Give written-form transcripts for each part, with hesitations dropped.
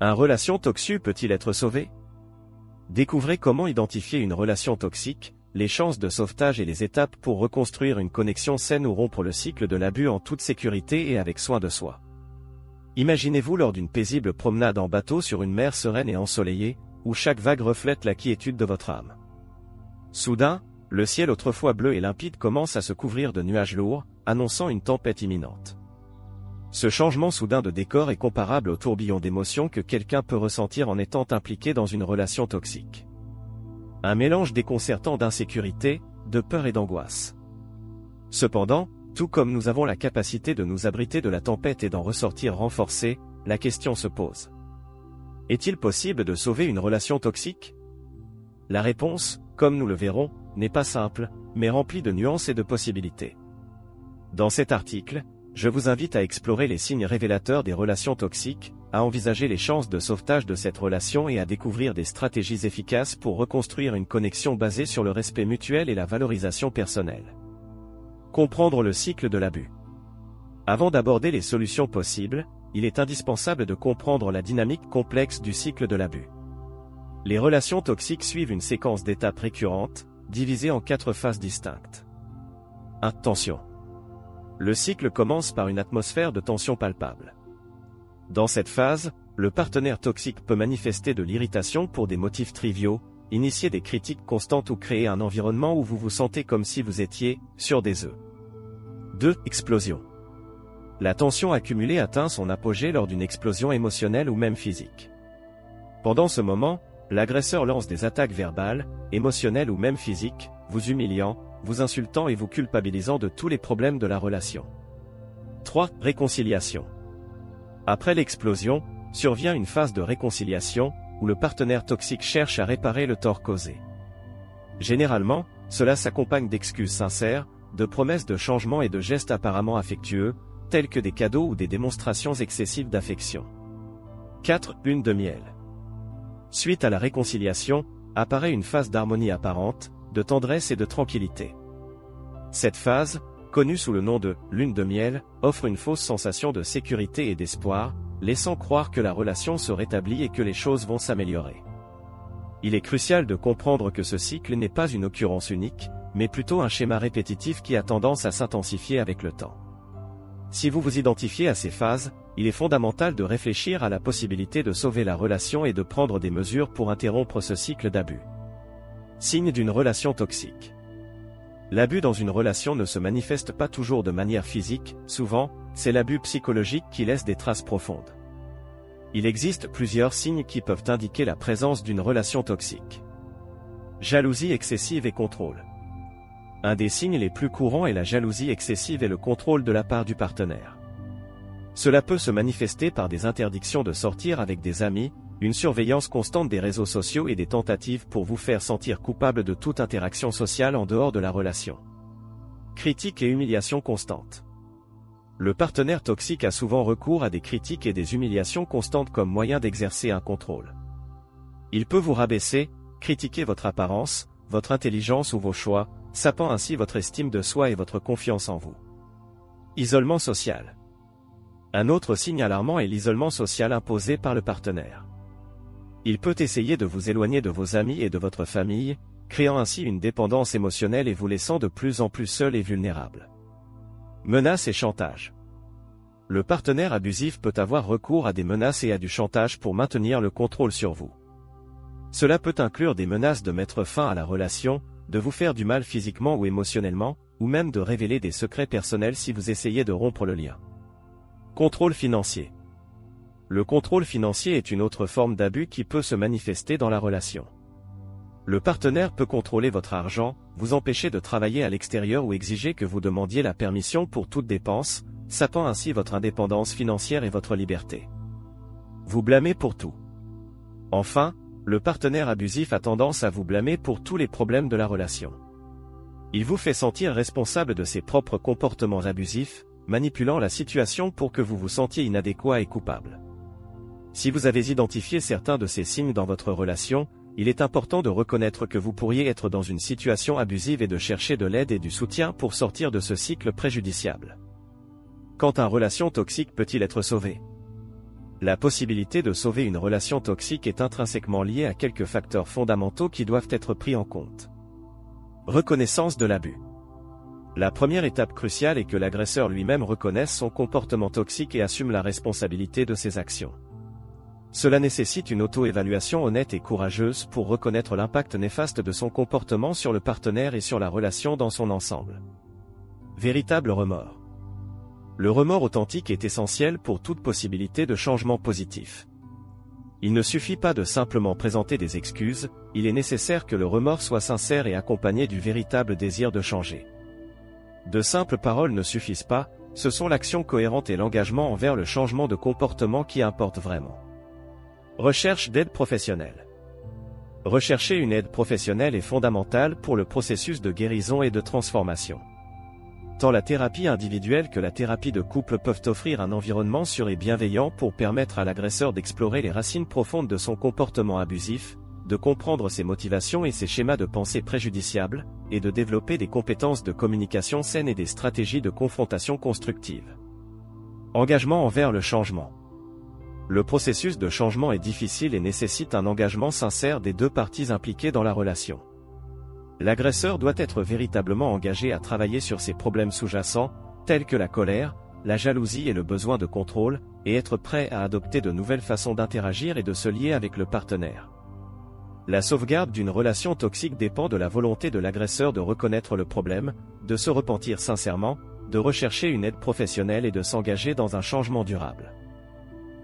Un relation toxique peut-il être sauvé? Découvrez comment identifier une relation toxique, les chances de sauvetage et les étapes pour reconstruire une connexion saine ou rompre le cycle de l'abus en toute sécurité et avec soin de soi. Imaginez-vous lors d'une paisible promenade en bateau sur une mer sereine et ensoleillée, où chaque vague reflète la quiétude de votre âme. Soudain, le ciel autrefois bleu et limpide commence à se couvrir de nuages lourds, annonçant une tempête imminente. Ce changement soudain de décor est comparable au tourbillon d'émotions que quelqu'un peut ressentir en étant impliqué dans une relation toxique. Un mélange déconcertant d'insécurité, de peur et d'angoisse. Cependant, tout comme nous avons la capacité de nous abriter de la tempête et d'en ressortir renforcés, la question se pose. Est-il possible de sauver une relation toxique? La réponse, comme nous le verrons, n'est pas simple, mais remplie de nuances et de possibilités. Dans cet article, je vous invite à explorer les signes révélateurs des relations toxiques, à envisager les chances de sauvetage de cette relation et à découvrir des stratégies efficaces pour reconstruire une connexion basée sur le respect mutuel et la valorisation personnelle. Comprendre le cycle de l'abus. Avant d'aborder les solutions possibles, il est indispensable de comprendre la dynamique complexe du cycle de l'abus. Les relations toxiques suivent une séquence d'étapes récurrentes, divisées en 4 phases distinctes. 1. Tension. Le cycle commence par une atmosphère de tension palpable. Dans cette phase, le partenaire toxique peut manifester de l'irritation pour des motifs triviaux, initier des critiques constantes ou créer un environnement où vous vous sentez comme si vous étiez sur des œufs. 2. Explosion. La tension accumulée atteint son apogée lors d'une explosion émotionnelle ou même physique. Pendant ce moment, l'agresseur lance des attaques verbales, émotionnelles ou même physiques, vous humiliant, vous insultant et vous culpabilisant de tous les problèmes de la relation. 3. Réconciliation. Après l'explosion, survient une phase de réconciliation, où le partenaire toxique cherche à réparer le tort causé. Généralement, cela s'accompagne d'excuses sincères, de promesses de changement et de gestes apparemment affectueux, tels que des cadeaux ou des démonstrations excessives d'affection. 4. Lune de miel. Suite à la réconciliation, apparaît une phase d'harmonie apparente, de tendresse et de tranquillité. Cette phase, connue sous le nom de « lune de miel », offre une fausse sensation de sécurité et d'espoir, laissant croire que la relation se rétablit et que les choses vont s'améliorer. Il est crucial de comprendre que ce cycle n'est pas une occurrence unique, mais plutôt un schéma répétitif qui a tendance à s'intensifier avec le temps. Si vous vous identifiez à ces phases, il est fondamental de réfléchir à la possibilité de sauver la relation et de prendre des mesures pour interrompre ce cycle d'abus. Signe d'une relation toxique. L'abus dans une relation ne se manifeste pas toujours de manière physique, souvent, c'est l'abus psychologique qui laisse des traces profondes. Il existe plusieurs signes qui peuvent indiquer la présence d'une relation toxique. Jalousie excessive et contrôle. Un des signes les plus courants est la jalousie excessive et le contrôle de la part du partenaire. Cela peut se manifester par des interdictions de sortir avec des amis, une surveillance constante des réseaux sociaux et des tentatives pour vous faire sentir coupable de toute interaction sociale en dehors de la relation. Critiques et humiliations constantes. Le partenaire toxique a souvent recours à des critiques et des humiliations constantes comme moyen d'exercer un contrôle. Il peut vous rabaisser, critiquer votre apparence, votre intelligence ou vos choix, sapant ainsi votre estime de soi et votre confiance en vous. Isolement social. Un autre signe alarmant est l'isolement social imposé par le partenaire. Il peut essayer de vous éloigner de vos amis et de votre famille, créant ainsi une dépendance émotionnelle et vous laissant de plus en plus seul et vulnérable. Menaces et chantage. Le partenaire abusif peut avoir recours à des menaces et à du chantage pour maintenir le contrôle sur vous. Cela peut inclure des menaces de mettre fin à la relation, de vous faire du mal physiquement ou émotionnellement, ou même de révéler des secrets personnels si vous essayez de rompre le lien. Contrôle financier. Le contrôle financier est une autre forme d'abus qui peut se manifester dans la relation. Le partenaire peut contrôler votre argent, vous empêcher de travailler à l'extérieur ou exiger que vous demandiez la permission pour toute dépense, sapant ainsi votre indépendance financière et votre liberté. Vous blâmer pour tout. Enfin, le partenaire abusif a tendance à vous blâmer pour tous les problèmes de la relation. Il vous fait sentir responsable de ses propres comportements abusifs, manipulant la situation pour que vous vous sentiez inadéquat et coupable. Si vous avez identifié certains de ces signes dans votre relation, il est important de reconnaître que vous pourriez être dans une situation abusive et de chercher de l'aide et du soutien pour sortir de ce cycle préjudiciable. Quand une relation toxique peut-il être sauvé? La possibilité de sauver une relation toxique est intrinsèquement liée à quelques facteurs fondamentaux qui doivent être pris en compte. Reconnaissance de l'abus. La première étape cruciale est que l'agresseur lui-même reconnaisse son comportement toxique et assume la responsabilité de ses actions. Cela nécessite une auto-évaluation honnête et courageuse pour reconnaître l'impact néfaste de son comportement sur le partenaire et sur la relation dans son ensemble. Véritable remords. Le remords authentique est essentiel pour toute possibilité de changement positif. Il ne suffit pas de simplement présenter des excuses, il est nécessaire que le remords soit sincère et accompagné du véritable désir de changer. De simples paroles ne suffisent pas, ce sont l'action cohérente et l'engagement envers le changement de comportement qui importent vraiment. Recherche d'aide professionnelle. Rechercher une aide professionnelle est fondamentale pour le processus de guérison et de transformation. Tant la thérapie individuelle que la thérapie de couple peuvent offrir un environnement sûr et bienveillant pour permettre à l'agresseur d'explorer les racines profondes de son comportement abusif, de comprendre ses motivations et ses schémas de pensée préjudiciables, et de développer des compétences de communication saine et des stratégies de confrontation constructive. Engagement envers le changement. Le processus de changement est difficile et nécessite un engagement sincère des deux parties impliquées dans la relation. L'agresseur doit être véritablement engagé à travailler sur ses problèmes sous-jacents, tels que la colère, la jalousie et le besoin de contrôle, et être prêt à adopter de nouvelles façons d'interagir et de se lier avec le partenaire. La sauvegarde d'une relation toxique dépend de la volonté de l'agresseur de reconnaître le problème, de se repentir sincèrement, de rechercher une aide professionnelle et de s'engager dans un changement durable.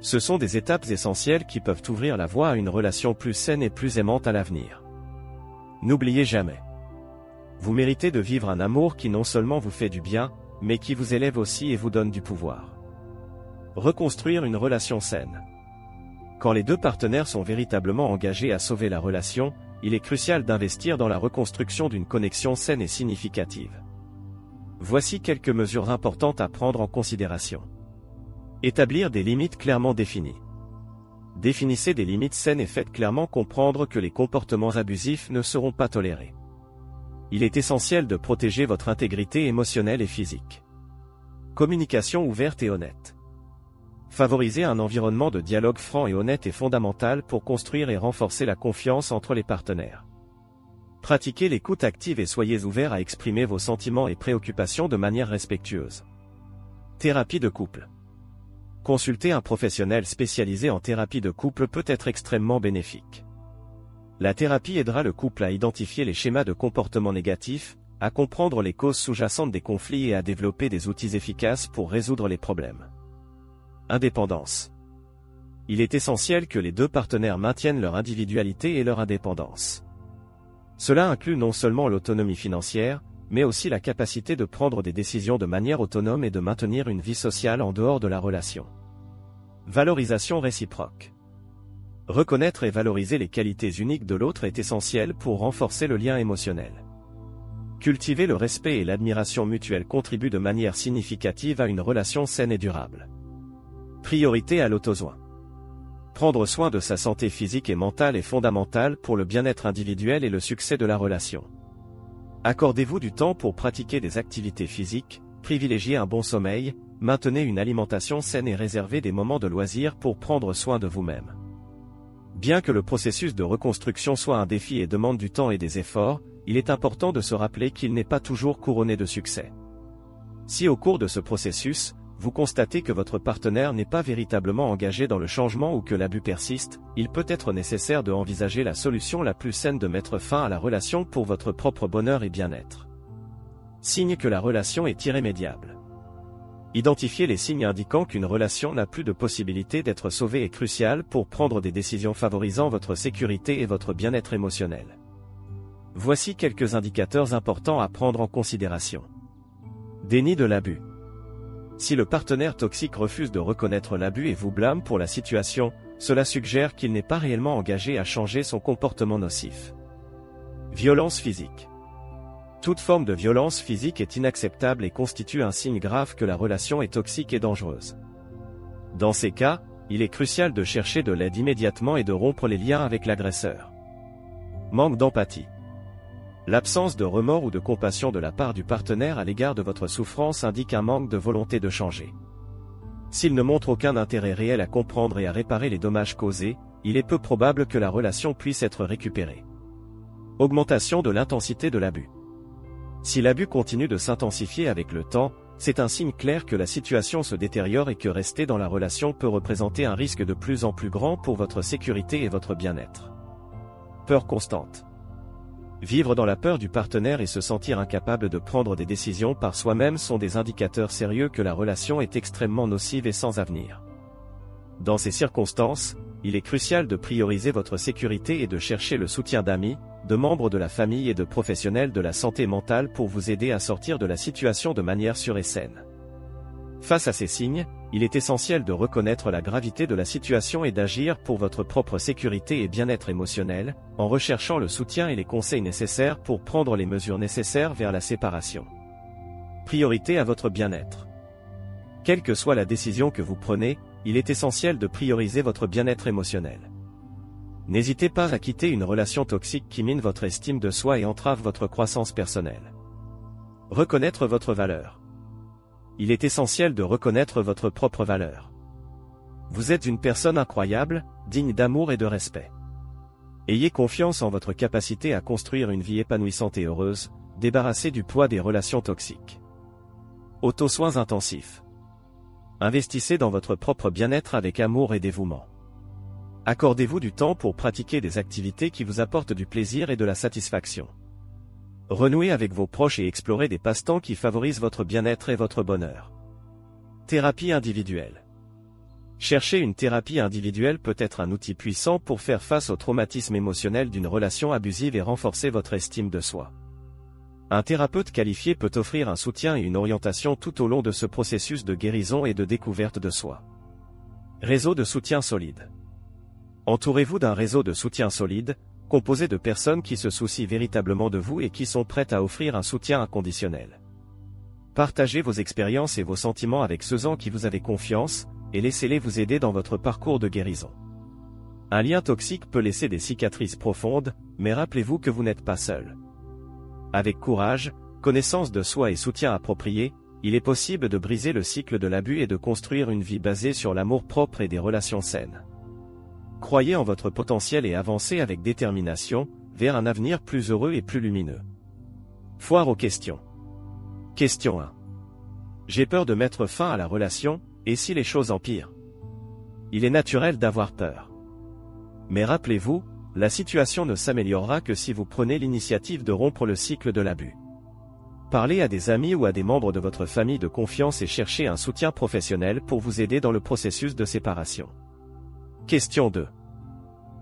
Ce sont des étapes essentielles qui peuvent ouvrir la voie à une relation plus saine et plus aimante à l'avenir. N'oubliez jamais. Vous méritez de vivre un amour qui non seulement vous fait du bien, mais qui vous élève aussi et vous donne du pouvoir. Reconstruire une relation saine. Quand les deux partenaires sont véritablement engagés à sauver la relation, il est crucial d'investir dans la reconstruction d'une connexion saine et significative. Voici quelques mesures importantes à prendre en considération. Établir des limites clairement définies. Définissez des limites saines et faites clairement comprendre que les comportements abusifs ne seront pas tolérés. Il est essentiel de protéger votre intégrité émotionnelle et physique. Communication ouverte et honnête. Favoriser un environnement de dialogue franc et honnête est fondamental pour construire et renforcer la confiance entre les partenaires. Pratiquez l'écoute active et soyez ouverts à exprimer vos sentiments et préoccupations de manière respectueuse. Thérapie de couple. Consulter un professionnel spécialisé en thérapie de couple peut être extrêmement bénéfique. La thérapie aidera le couple à identifier les schémas de comportement négatifs, à comprendre les causes sous-jacentes des conflits et à développer des outils efficaces pour résoudre les problèmes. Indépendance. Il est essentiel que les deux partenaires maintiennent leur individualité et leur indépendance. Cela inclut non seulement l'autonomie financière, mais aussi la capacité de prendre des décisions de manière autonome et de maintenir une vie sociale en dehors de la relation. Valorisation réciproque. Reconnaître et valoriser les qualités uniques de l'autre est essentiel pour renforcer le lien émotionnel. Cultiver le respect et l'admiration mutuelle contribuent de manière significative à une relation saine et durable. Priorité à l'auto-soin. Prendre soin de sa santé physique et mentale est fondamental pour le bien-être individuel et le succès de la relation. Accordez-vous du temps pour pratiquer des activités physiques, privilégiez un bon sommeil, maintenez une alimentation saine et réservez des moments de loisirs pour prendre soin de vous-même. Bien que le processus de reconstruction soit un défi et demande du temps et des efforts, il est important de se rappeler qu'il n'est pas toujours couronné de succès. Si au cours de ce processus, vous constatez que votre partenaire n'est pas véritablement engagé dans le changement ou que l'abus persiste, il peut être nécessaire de envisager la solution la plus saine de mettre fin à la relation pour votre propre bonheur et bien-être. Signe que la relation est irrémédiable. Identifier les signes indiquant qu'une relation n'a plus de possibilité d'être sauvée est crucial pour prendre des décisions favorisant votre sécurité et votre bien-être émotionnel. Voici quelques indicateurs importants à prendre en considération. Déni de l'abus. Si le partenaire toxique refuse de reconnaître l'abus et vous blâme pour la situation, cela suggère qu'il n'est pas réellement engagé à changer son comportement nocif. Violence physique. Toute forme de violence physique est inacceptable et constitue un signe grave que la relation est toxique et dangereuse. Dans ces cas, il est crucial de chercher de l'aide immédiatement et de rompre les liens avec l'agresseur. Manque d'empathie. L'absence de remords ou de compassion de la part du partenaire à l'égard de votre souffrance indique un manque de volonté de changer. S'il ne montre aucun intérêt réel à comprendre et à réparer les dommages causés, il est peu probable que la relation puisse être récupérée. Augmentation de l'intensité de l'abus. Si l'abus continue de s'intensifier avec le temps, c'est un signe clair que la situation se détériore et que rester dans la relation peut représenter un risque de plus en plus grand pour votre sécurité et votre bien-être. Peur constante. Vivre dans la peur du partenaire et se sentir incapable de prendre des décisions par soi-même sont des indicateurs sérieux que la relation est extrêmement nocive et sans avenir. Dans ces circonstances, il est crucial de prioriser votre sécurité et de chercher le soutien d'amis, de membres de la famille et de professionnels de la santé mentale pour vous aider à sortir de la situation de manière sûre et saine. Face à ces signes, il est essentiel de reconnaître la gravité de la situation et d'agir pour votre propre sécurité et bien-être émotionnel, en recherchant le soutien et les conseils nécessaires pour prendre les mesures nécessaires vers la séparation. Priorité à votre bien-être. Quelle que soit la décision que vous prenez, il est essentiel de prioriser votre bien-être émotionnel. N'hésitez pas à quitter une relation toxique qui mine votre estime de soi et entrave votre croissance personnelle. Reconnaître votre valeur. Il est essentiel de reconnaître votre propre valeur. Vous êtes une personne incroyable, digne d'amour et de respect. Ayez confiance en votre capacité à construire une vie épanouissante et heureuse, débarrassée du poids des relations toxiques. Auto-soins intensifs. Investissez dans votre propre bien-être avec amour et dévouement. Accordez-vous du temps pour pratiquer des activités qui vous apportent du plaisir et de la satisfaction. Renouez avec vos proches et explorez des passe-temps qui favorisent votre bien-être et votre bonheur. Thérapie individuelle. Chercher une thérapie individuelle peut être un outil puissant pour faire face au traumatisme émotionnel d'une relation abusive et renforcer votre estime de soi. Un thérapeute qualifié peut offrir un soutien et une orientation tout au long de ce processus de guérison et de découverte de soi. Réseau de soutien solide. Entourez-vous d'un réseau de soutien solide, composé de personnes qui se soucient véritablement de vous et qui sont prêtes à offrir un soutien inconditionnel. Partagez vos expériences et vos sentiments avec ceux en qui vous avez confiance, et laissez-les vous aider dans votre parcours de guérison. Un lien toxique peut laisser des cicatrices profondes, mais rappelez-vous que vous n'êtes pas seul. Avec courage, connaissance de soi et soutien approprié, il est possible de briser le cycle de l'abus et de construire une vie basée sur l'amour-propre et des relations saines. Croyez en votre potentiel et avancez avec détermination, vers un avenir plus heureux et plus lumineux. Foire aux questions. Question 1. J'ai peur de mettre fin à la relation, et si les choses empirent? Il est naturel d'avoir peur. Mais rappelez-vous, la situation ne s'améliorera que si vous prenez l'initiative de rompre le cycle de l'abus. Parlez à des amis ou à des membres de votre famille de confiance et cherchez un soutien professionnel pour vous aider dans le processus de séparation. Question 2.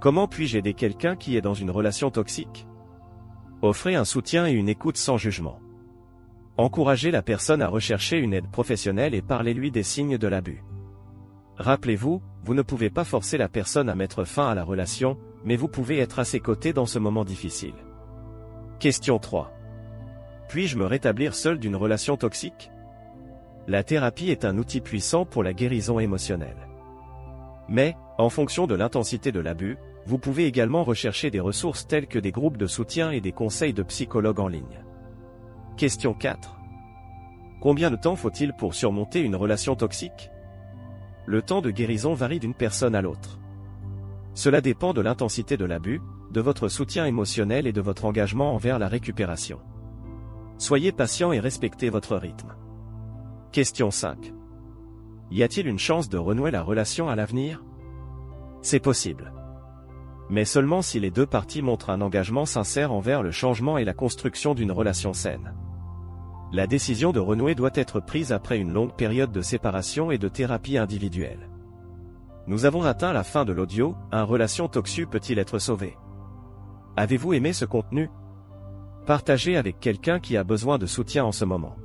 Comment puis-je aider quelqu'un qui est dans une relation toxique? Offrez un soutien et une écoute sans jugement. Encouragez la personne à rechercher une aide professionnelle et parlez-lui des signes de l'abus. Rappelez-vous, vous ne pouvez pas forcer la personne à mettre fin à la relation, mais vous pouvez être à ses côtés dans ce moment difficile. Question 3. Puis-je me rétablir seul d'une relation toxique? La thérapie est un outil puissant pour la guérison émotionnelle. Mais, en fonction de l'intensité de l'abus, vous pouvez également rechercher des ressources telles que des groupes de soutien et des conseils de psychologues en ligne. Question 4. Combien de temps faut-il pour surmonter une relation toxique? Le temps de guérison varie d'une personne à l'autre. Cela dépend de l'intensité de l'abus, de votre soutien émotionnel et de votre engagement envers la récupération. Soyez patient et respectez votre rythme. Question 5. Y a-t-il une chance de renouer la relation à l'avenir? C'est possible. Mais seulement si les deux parties montrent un engagement sincère envers le changement et la construction d'une relation saine. La décision de renouer doit être prise après une longue période de séparation et de thérapie individuelle. Nous avons atteint la fin de l'audio. Un relation toxique peut-il être sauvé? Avez-vous aimé ce contenu? Partagez avec quelqu'un qui a besoin de soutien en ce moment.